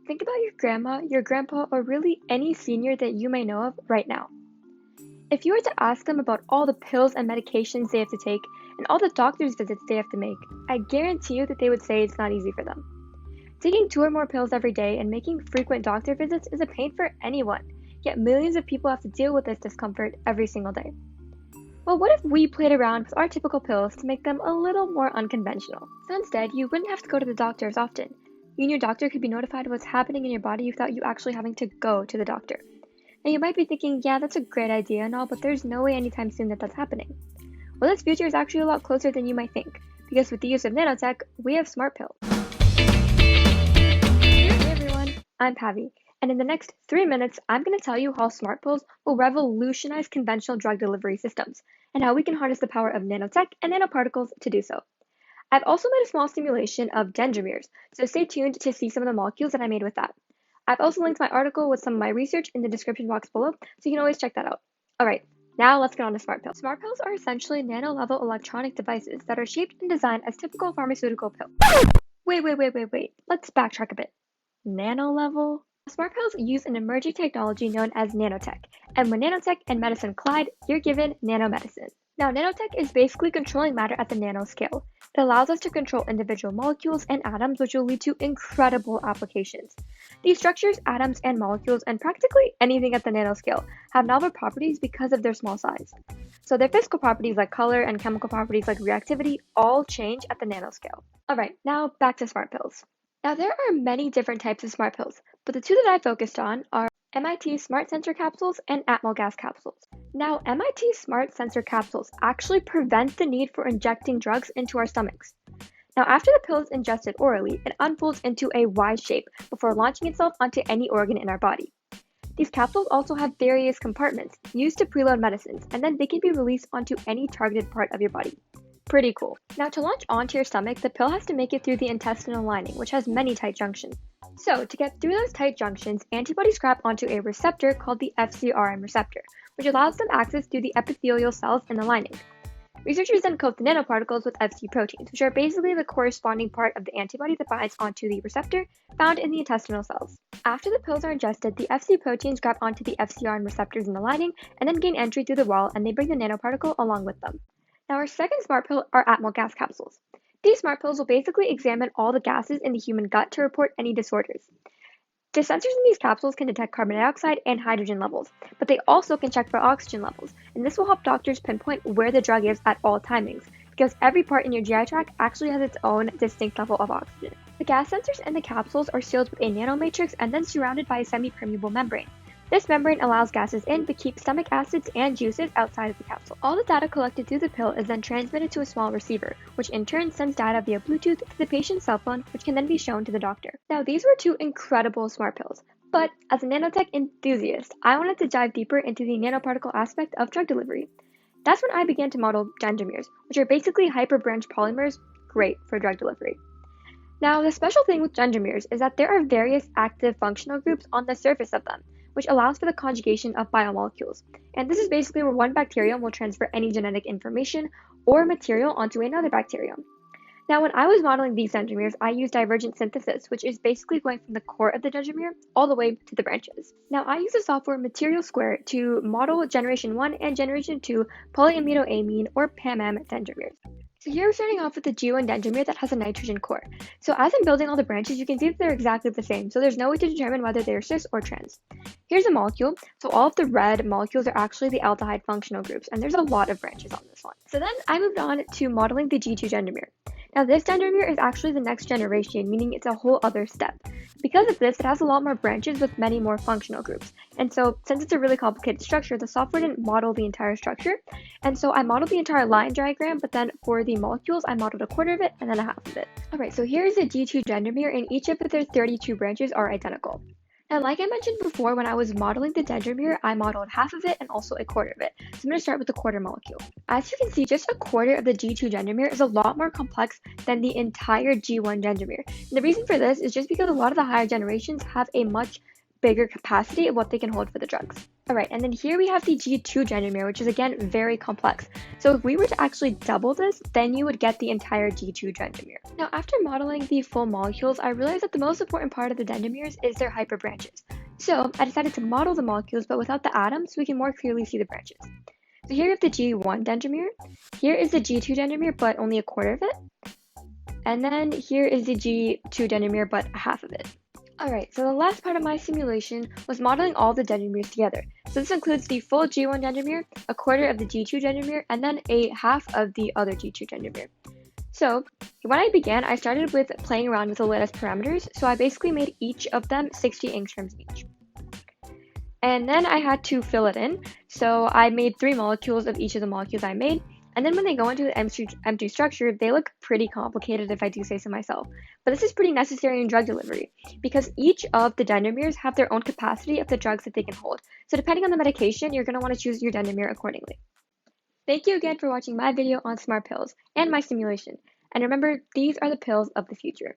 Think about your grandma, your grandpa, or really any senior that you may know of right now. If you were to ask them about all the pills and medications they have to take and all the doctor's visits they have to make, I guarantee you that they would say it's not easy for them. Taking 2 or more pills every day and making frequent doctor visits is a pain for anyone, yet millions of people have to deal with this discomfort every single day. Well, what if we played around with our typical pills to make them a little more unconventional? So instead, you wouldn't have to go to the doctor as often. You and your doctor could be notified of what's happening in your body without you actually having to go to the doctor. Now you might be thinking, yeah, that's a great idea and all, but there's no way anytime soon that that's happening. Well, this future is actually a lot closer than you might think, because with the use of nanotech, we have smart pills. Hey everyone, I'm Pavi, and in the next 3 minutes, I'm going to tell you how smart pills will revolutionize conventional drug delivery systems, and how we can harness the power of nanotech and nanoparticles to do so. I've also made a small simulation of dendrimers, so stay tuned to see some of the molecules that I made with that. I've also linked my article with some of my research in the description box below, so you can always check that out. Alright, now let's get on to smart pills. Smart pills are essentially nano-level electronic devices that are shaped and designed as typical pharmaceutical pills. Wait, let's backtrack a bit. Nano-level? Smart pills use an emerging technology known as nanotech, and when nanotech and medicine collide, you're given nanomedicine. Now, nanotech is basically controlling matter at the nanoscale. It allows us to control individual molecules and atoms, which will lead to incredible applications. These structures, atoms, and molecules, and practically anything at the nanoscale, have novel properties because of their small size. So their physical properties like color and chemical properties like reactivity all change at the nanoscale. Alright, now back to smart pills. Now, there are many different types of smart pills, but the two that I focused on are MIT Smart Sensor Capsules and Atmo Gas Capsules. Now, MIT Smart Sensor Capsules actually prevent the need for injecting drugs into our stomachs. Now, after the pill is ingested orally, it unfolds into a Y shape before launching itself onto any organ in our body. These capsules also have various compartments used to preload medicines, and then they can be released onto any targeted part of your body. Pretty cool. Now, to launch onto your stomach, the pill has to make it through the intestinal lining, which has many tight junctions. So, to get through those tight junctions, antibodies grab onto a receptor called the FcRn receptor, which allows them access through the epithelial cells in the lining. Researchers then coat the nanoparticles with Fc proteins, which are basically the corresponding part of the antibody that binds onto the receptor found in the intestinal cells. After the pills are ingested, the Fc proteins grab onto the FcRn receptors in the lining and then gain entry through the wall, and they bring the nanoparticle along with them. Now, our second smart pill are Atmo Gas Capsules. These smart pills will basically examine all the gases in the human gut to report any disorders. The sensors in these capsules can detect carbon dioxide and hydrogen levels, but they also can check for oxygen levels, and this will help doctors pinpoint where the drug is at all timings, because every part in your GI tract actually has its own distinct level of oxygen. The gas sensors in the capsules are sealed with a nanomatrix and then surrounded by a semi-permeable membrane. This membrane allows gases in but keeps stomach acids and juices outside of the capsule. All the data collected through the pill is then transmitted to a small receiver, which in turn sends data via Bluetooth to the patient's cell phone, which can then be shown to the doctor. Now, these were two incredible smart pills, but as a nanotech enthusiast, I wanted to dive deeper into the nanoparticle aspect of drug delivery. That's when I began to model dendrimers, which are basically hyperbranched polymers, great for drug delivery. Now, the special thing with dendrimers is that there are various active functional groups on the surface of them, which allows for the conjugation of biomolecules. And this is basically where one bacterium will transfer any genetic information or material onto another bacterium. Now, when I was modeling these dendrimers, I used divergent synthesis, which is basically going from the core of the dendrimer all the way to the branches. Now, I use the software Material Square to model Generation 1 and Generation 2 polyaminoamine or PAMM dendrimers. So here we're starting off with the G1 dendrimer that has a nitrogen core. So as I'm building all the branches, you can see that they're exactly the same, so there's no way to determine whether they're cis or trans. Here's a molecule. So all of the red molecules are actually the aldehyde functional groups, and there's a lot of branches on this one. So then I moved on to modeling the G2 dendrimer. Now this dendrimer is actually the next generation, meaning it's a whole other step. Because of this, it has a lot more branches with many more functional groups. And so since it's a really complicated structure, the software didn't model the entire structure. And so I modeled the entire line diagram, but then for the molecules, I modeled a quarter of it and then a half of it. Alright, so here's the G2 dendrimer, and each of their 32 branches are identical. Now, like I mentioned before, when I was modeling the dendrimer, I modeled half of it and also a quarter of it. So I'm going to start with the quarter molecule. As you can see, just a quarter of the G2 dendrimer is a lot more complex than the entire G1 dendrimer. And the reason for this is just because a lot of the higher generations have a much bigger capacity of what they can hold for the drugs. Alright, and then here we have the G2 dendrimer, which is again very complex. So if we were to actually double this, then you would get the entire G2 dendrimer. Now, after modeling the full molecules, I realized that the most important part of the dendrimers is their hyperbranches. So I decided to model the molecules, but without the atoms, so we can more clearly see the branches. So here we have the G1 dendrimer. Here is the G2 dendrimer, but only a quarter of it. And then here is the G2 dendrimer, but half of it. Alright, so the last part of my simulation was modeling all the dendrimers together. So this includes the full G1 dendrimer, a quarter of the G2 dendrimer, and then a half of the other G2 dendrimer. So when I began, I started with playing around with the lattice parameters, so I basically made each of them 60 angstroms each. And then I had to fill it in, so I made 3 molecules of each of the molecules I made, and then when they go into the empty structure, they look pretty complicated if I do say so myself. But this is pretty necessary in drug delivery, because each of the dendrimers have their own capacity of the drugs that they can hold. So depending on the medication, you're going to want to choose your dendrimer accordingly. Thank you again for watching my video on smart pills and my simulation. And remember, these are the pills of the future.